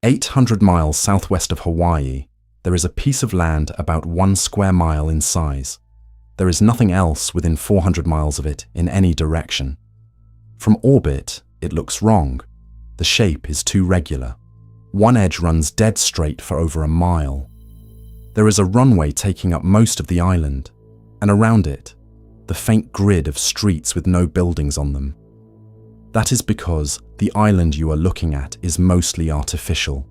800 miles southwest of Hawaii, there is a piece of land about 1 square mile in size. There is nothing else within 400 miles of it in any direction. From orbit, it looks wrong. The shape is too regular. One edge runs dead straight for over a mile. There is a runway taking up most of the island, and around it, the faint grid of streets with no buildings on them. That is because the island you are looking at is mostly artificial,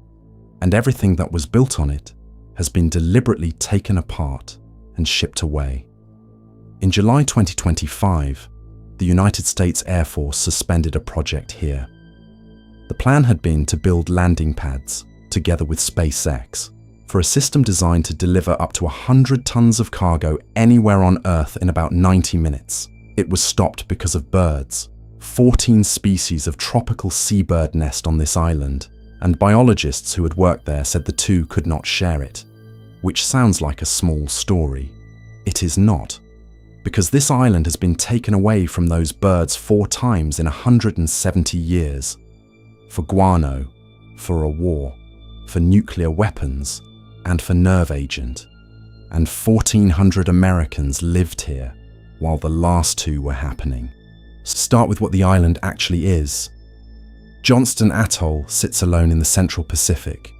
and everything that was built on it has been deliberately taken apart and shipped away. In July 2025, the United States Air Force suspended a project here. The plan had been to build landing pads, together with SpaceX, for a system designed to deliver up to 100 tons of cargo anywhere on Earth in about 90 minutes. It was stopped because of birds. 14 species of tropical seabird nest on this island, and biologists who had worked there said the two could not share it, which sounds like a small story. It is not, because this island has been taken away from those birds 4 times in 170 years. For guano, for a war, for nuclear weapons, and for nerve agent. And 1,400 Americans lived here while the last 2 were happening. Start with what the island actually is. Johnston Atoll sits alone in the Central Pacific.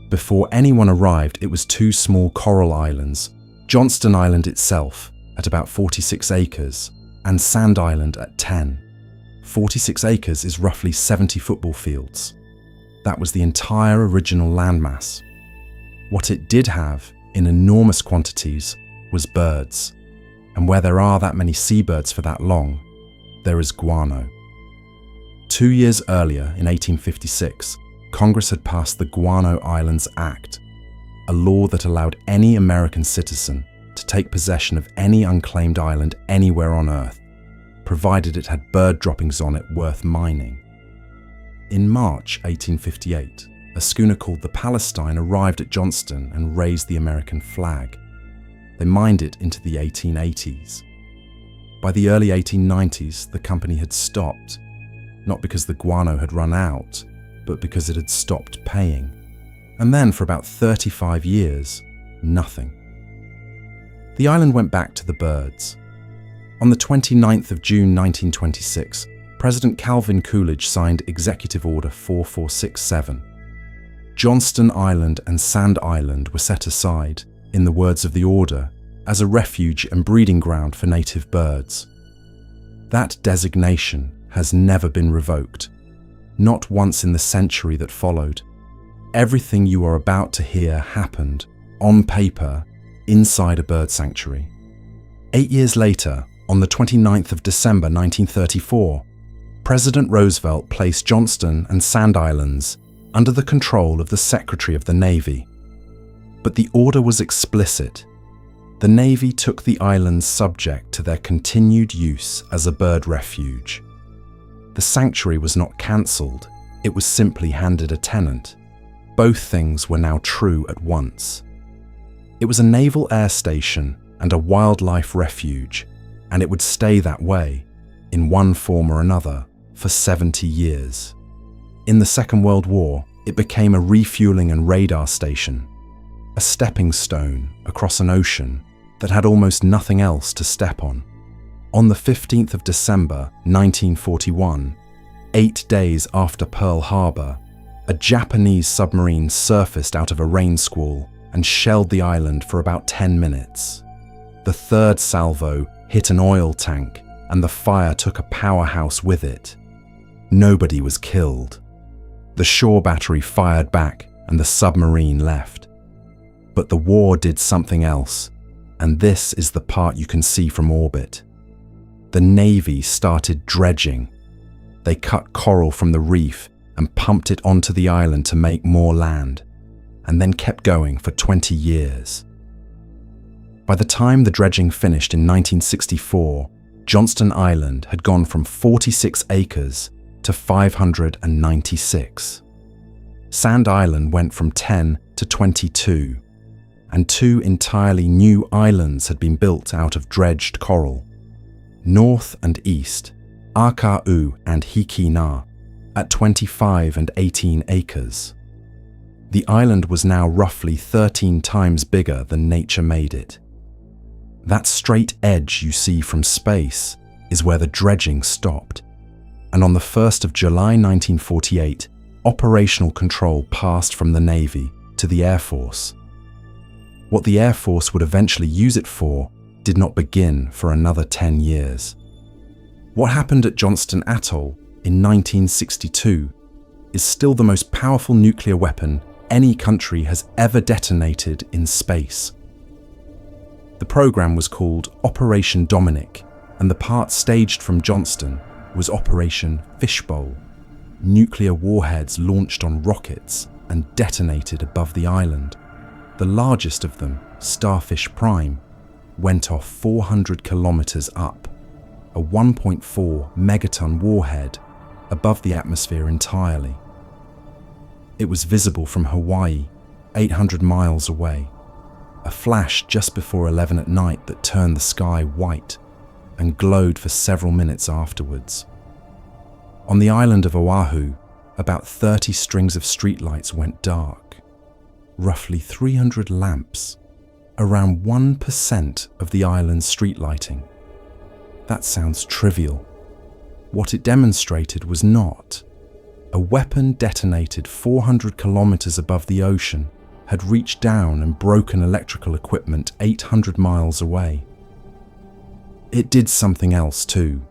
Before anyone arrived, it was 2 small coral islands, Johnston Island itself at about 46 acres and Sand Island at 10. 46 acres is roughly 70 football fields. That was the entire original landmass. What it did have, in enormous quantities, was birds. And where there are that many seabirds for that long, there is guano. 2 years earlier, in 1856, Congress had passed the Guano Islands Act, a law that allowed any American citizen to take possession of any unclaimed island anywhere on Earth, provided it had bird droppings on it worth mining. In March 1858, a schooner called the Palestine arrived at Johnston and raised the American flag. They mined it into the 1880s. By the early 1890s, the company had stopped, not because the guano had run out, but because it had stopped paying. And then for about 35 years, nothing. The island went back to the birds. On the 29th of June 1926, President Calvin Coolidge signed Executive Order 4467. Johnston Island and Sand Island were set aside, in the words of the order, as a refuge and breeding ground for native birds. That designation has never been revoked, not once in the century that followed. Everything you are about to hear happened, on paper, inside a bird sanctuary. 8 years later, on the 29th of December 1934, President Roosevelt placed Johnston and Sand Islands under the control of the Secretary of the Navy. But the order was explicit. The Navy took the islands subject to their continued use as a bird refuge. The sanctuary was not cancelled, it was simply handed a tenant. Both things were now true at once. It was a naval air station and a wildlife refuge, and it would stay that way, in one form or another, for 70 years. In the Second World War, it became a refueling and radar station, a stepping stone across an ocean that had almost nothing else to step on. On the 15th of December 1941, 8 days after Pearl Harbor, a Japanese submarine surfaced out of a rain squall and shelled the island for about 10 minutes. The third salvo hit an oil tank, and the fire took a powerhouse with it. Nobody was killed. The shore battery fired back and the submarine left. But the war did something else, and this is the part you can see from orbit. The Navy started dredging. They cut coral from the reef and pumped it onto the island to make more land, and then kept going for 20 years. By the time the dredging finished in 1964, Johnston Island had gone from 46 acres to 596. Sand Island went from 10 to 22, and 2 entirely new islands had been built out of dredged coral. North and east, Aka'u and Hiki-Na, at 25 and 18 acres. The island was now roughly 13 times bigger than nature made it. That straight edge you see from space is where the dredging stopped, and on the 1st of July 1948, operational control passed from the Navy to the Air Force. What the Air Force would eventually use it for did not begin for another 10 years. What happened at Johnston Atoll in 1962 is still the most powerful nuclear weapon any country has ever detonated in space. The program was called Operation Dominic, and the part staged from Johnston was Operation Fishbowl. Nuclear warheads launched on rockets and detonated above the island. The largest of them, Starfish Prime, went off 400 kilometers up, a 1.4 megaton warhead above the atmosphere entirely. It was visible from Hawaii, 800 miles away, a flash just before 11 at night that turned the sky white and glowed for several minutes afterwards. On the island of Oahu, about 30 strings of streetlights went dark. Roughly 300 lamps, around 1% of the island's street lighting. That sounds trivial. What it demonstrated was not. A weapon detonated 400 kilometers above the ocean had reached down and broken electrical equipment 800 miles away. It did something else too.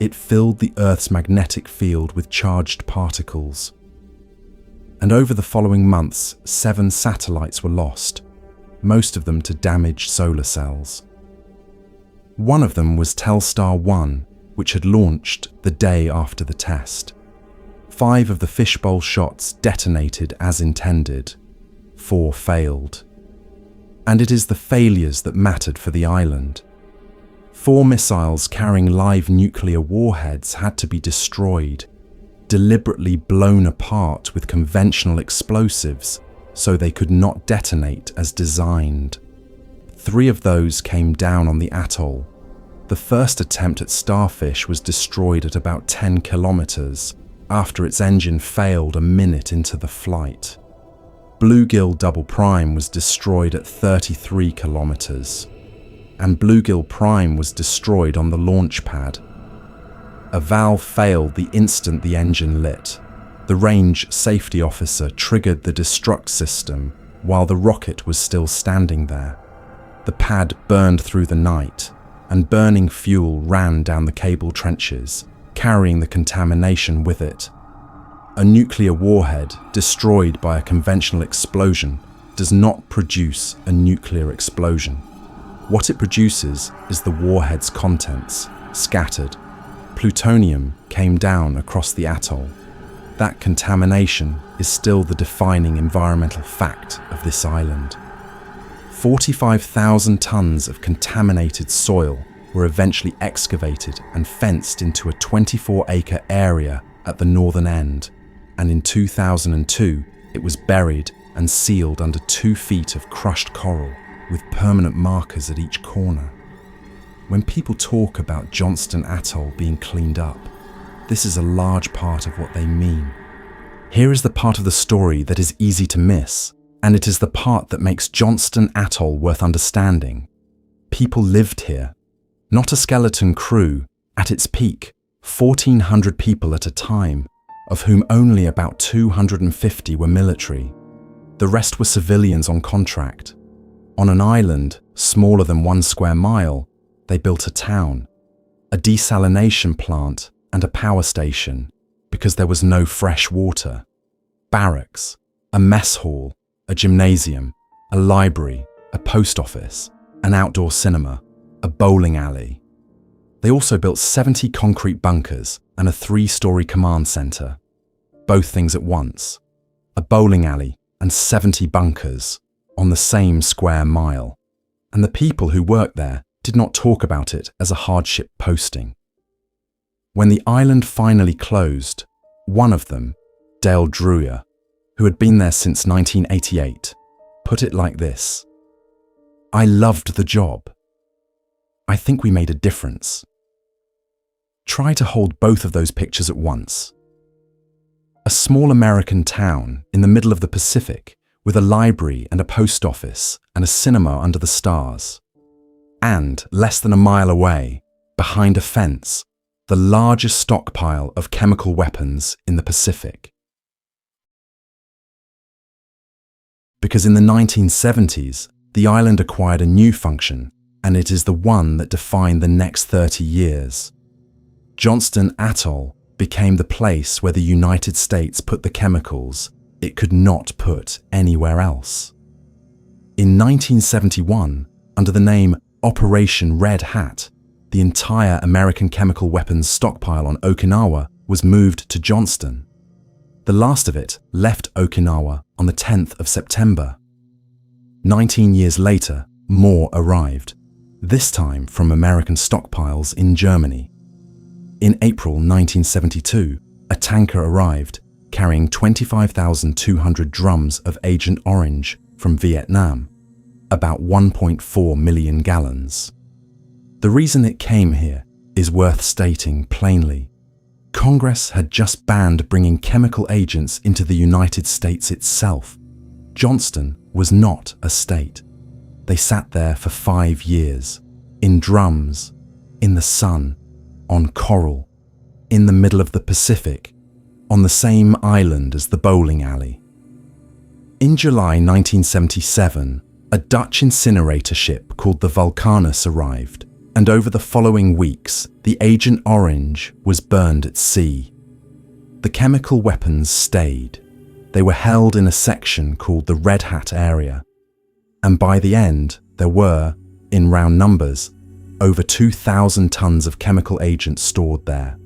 It filled the Earth's magnetic field with charged particles. And over the following months, 7 satellites were lost, most of them to damaged solar cells. One of them was Telstar 1, which had launched the day after the test. 5 of the fishbowl shots detonated as intended. 4 failed. And it is the failures that mattered for the island. 4 missiles carrying live nuclear warheads had to be destroyed, deliberately blown apart with conventional explosives so they could not detonate as designed. 3 of those came down on the atoll. The first attempt at Starfish was destroyed at about 10 kilometers after its engine failed a minute into the flight. Bluegill Double Prime was destroyed at 33 kilometers, and Bluegill Prime was destroyed on the launch pad. A valve failed the instant the engine lit. The range safety officer triggered the destruct system while the rocket was still standing there. The pad burned through the night, and burning fuel ran down the cable trenches, carrying the contamination with it. A nuclear warhead destroyed by a conventional explosion does not produce a nuclear explosion. What it produces is the warhead's contents, scattered. Plutonium came down across the atoll. That contamination is still the defining environmental fact of this island. 45,000 tons of contaminated soil were eventually excavated and fenced into a 24-acre area at the northern end, and in 2002 it was buried and sealed under 2 feet of crushed coral with permanent markers at each corner. When people talk about Johnston Atoll being cleaned up, this is a large part of what they mean. Here is the part of the story that is easy to miss, and it is the part that makes Johnston Atoll worth understanding. People lived here. Not a skeleton crew, at its peak, 1,400 people at a time, of whom only about 250 were military. The rest were civilians on contract. On an island, smaller than 1 square mile, they built a town, a desalination plant and a power station, because there was no fresh water, barracks, a mess hall, a gymnasium, a library, a post office, an outdoor cinema, a bowling alley. They also built 70 concrete bunkers and a 3-story command center. Both things at once, a bowling alley and 70 bunkers on the same square mile. And the people who worked there did not talk about it as a hardship posting. When the island finally closed, one of them, Dale Drewer, who had been there since 1988, put it like this: "I loved the job. I think we made a difference." Try to hold both of those pictures at once. a small American town in the middle of the Pacific with a library and a post office and a cinema under the stars. And less than a mile away, behind a fence, the largest stockpile of chemical weapons in the Pacific. Because in the 1970s, the island acquired a new function, and it is the one that defined the next 30 years. Johnston Atoll became the place where the United States put the chemicals it could not put anywhere else. In 1971, under the name Operation Red Hat, the entire American chemical weapons stockpile on Okinawa was moved to Johnston. The last of it left Okinawa on the 10th of September. 19 years later, more arrived, this time from American stockpiles in Germany. In April 1972, a tanker arrived carrying 25,200 drums of Agent Orange from Vietnam, about 1.4 million gallons. The reason it came here is worth stating plainly. Congress had just banned bringing chemical agents into the United States itself. Johnston was not a state. They sat there for 5 years, in drums, in the sun, on coral, in the middle of the Pacific, on the same island as the bowling alley. In July 1977, a Dutch incinerator ship called the Vulcanus arrived, and over the following weeks, the Agent Orange was burned at sea. The chemical weapons stayed. They were held in a section called the Red Hat area, and by the end, there were, in round numbers, over 2,000 tons of chemical agent stored there,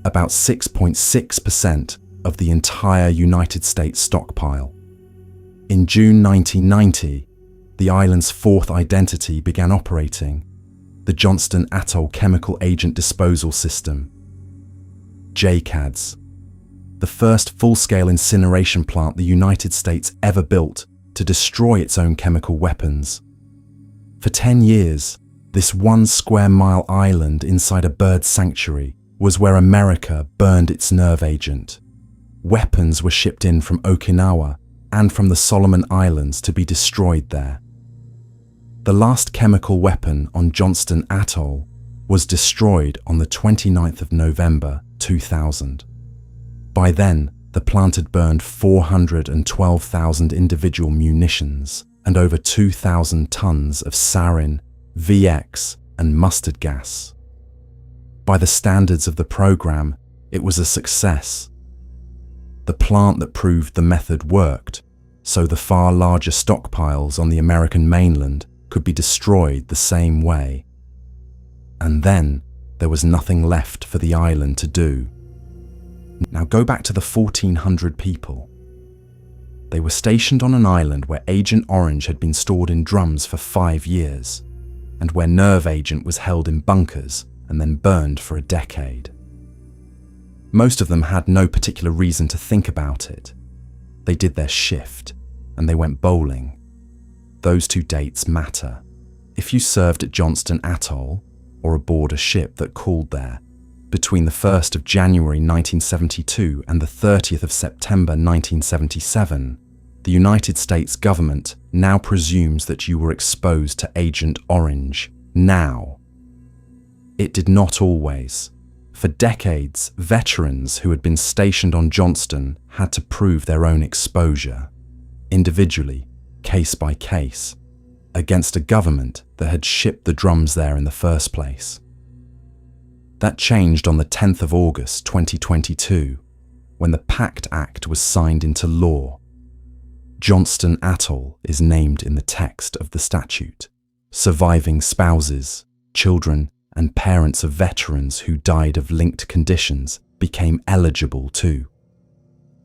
about 6.6% of the entire United States stockpile. In June 1990, the island's fourth identity began operating, the Johnston Atoll Chemical Agent Disposal System, JACADS, the first full-scale incineration plant the United States ever built to destroy its own chemical weapons. For 10 years, this 1 square mile island inside a bird sanctuary was where America burned its nerve agent. Weapons were shipped in from Okinawa and from the Solomon Islands to be destroyed there. The last chemical weapon on Johnston Atoll was destroyed on the 29th of November 2000. By then, the plant had burned 412,000 individual munitions and over 2,000 tons of sarin, VX, and mustard gas. By the standards of the program, it was a success. The plant that proved the method worked, so the far larger stockpiles on the American mainland could be destroyed the same way. And then there was nothing left for the island to do. Now go back to the 1,400 people. They were stationed on an island where Agent Orange had been stored in drums for 5 years, and where nerve agent was held in bunkers and then burned for a decade. Most of them had no particular reason to think about it. They did their shift, and they went bowling. Those 2 dates matter. If you served at Johnston Atoll, or aboard a ship that called there, between the 1st of January 1972 and the 30th of September 1977, the United States government now presumes that you were exposed to Agent Orange now. It did not always. For decades, veterans who had been stationed on Johnston had to prove their own exposure, individually, case by case, against a government that had shipped the drums there in the first place. That changed on the 10th of August 2022, when the PACT Act was signed into law. Johnston Atoll is named in the text of the statute. Surviving spouses, children, and parents of veterans who died of linked conditions became eligible too.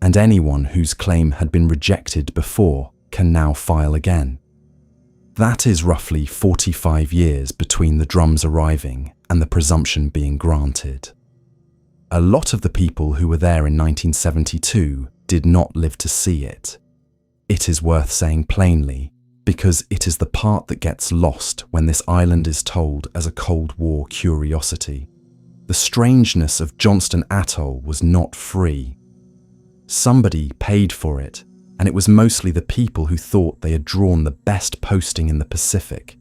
And anyone whose claim had been rejected before can now file again. That is roughly 45 years between the drums arriving and the presumption being granted. A lot of the people who were there in 1972 did not live to see it. It is worth saying plainly, because it is the part that gets lost when this island is told as a Cold War curiosity. The strangeness of Johnston Atoll was not free. Somebody paid for it, and it was mostly the people who thought they had drawn the best posting in the Pacific.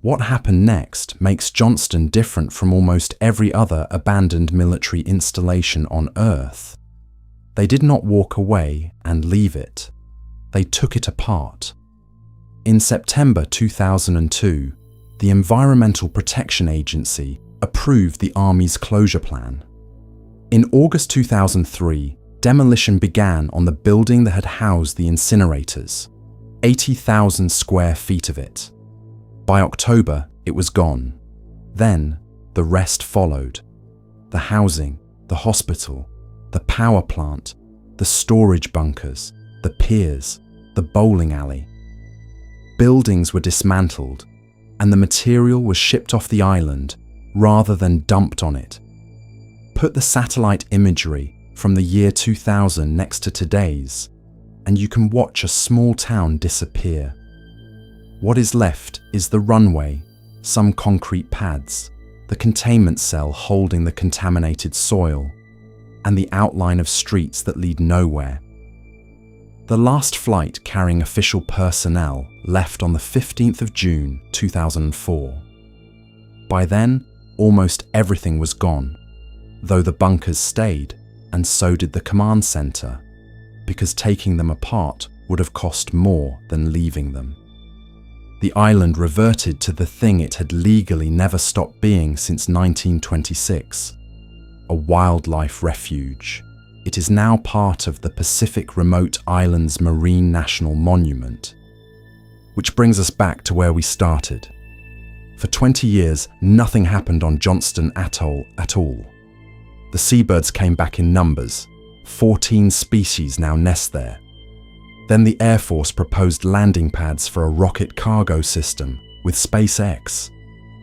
What happened next makes Johnston different from almost every other abandoned military installation on Earth. They did not walk away and leave it. They took it apart. In September 2002, the Environmental Protection Agency approved the Army's closure plan. In August 2003, demolition began on the building that had housed the incinerators, 80,000 square feet of it. By October, it was gone. Then, the rest followed. The housing, the hospital, the power plant, the storage bunkers, the piers, the bowling alley. Buildings were dismantled, and the material was shipped off the island rather than dumped on it. Put the satellite imagery from the year 2000 next to today's, and you can watch a small town disappear. What is left is the runway, some concrete pads, the containment cell holding the contaminated soil, and the outline of streets that lead nowhere. The last flight carrying official personnel left on the 15th of June 2004. By then, almost everything was gone, though the bunkers stayed, and so did the command center, because taking them apart would have cost more than leaving them. The island reverted to the thing it had legally never stopped being since 1926, a wildlife refuge. It is now part of the Pacific Remote Islands Marine National Monument. Which brings us back to where we started. For 20 years, nothing happened on Johnston Atoll at all. The seabirds came back in numbers. 14 species now nest there. Then the Air Force proposed landing pads for a rocket cargo system with SpaceX.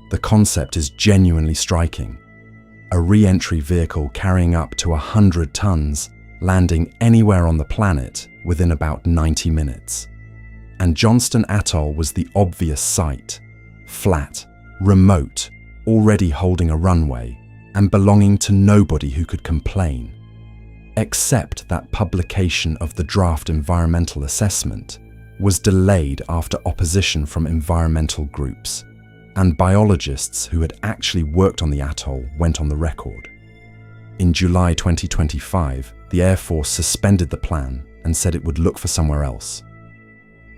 The concept is genuinely striking. A re-entry vehicle carrying up to 100 tons, landing anywhere on the planet within about 90 minutes. And Johnston Atoll was the obvious site. Flat, remote, already holding a runway, and belonging to nobody who could complain. Except that publication of the draft environmental assessment was delayed after opposition from environmental groups, and biologists who had actually worked on the atoll went on the record. In July 2025, the Air Force suspended the plan and said it would look for somewhere else.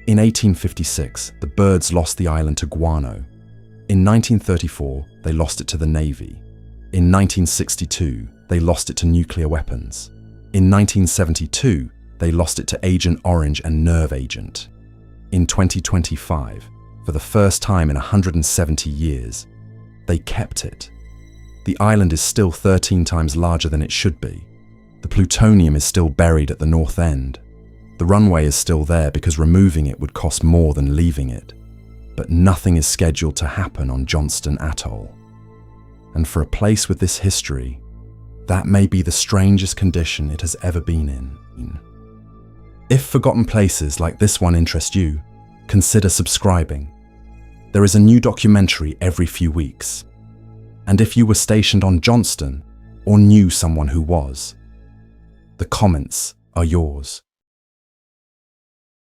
In 1856, the birds lost the island to guano. In 1934, they lost it to the Navy. In 1962, they lost it to nuclear weapons. In 1972, they lost it to Agent Orange and Nerve Agent. In 2025, for the first time in 170 years, they kept it. The island is still 13 times larger than it should be. The plutonium is still buried at the north end. The runway is still there because removing it would cost more than leaving it. But nothing is scheduled to happen on Johnston Atoll. And for a place with this history, that may be the strangest condition it has ever been in. If forgotten places like this one interest you, consider subscribing. There is a new documentary every few weeks. And if you were stationed on Johnston or knew someone who was, the comments are yours.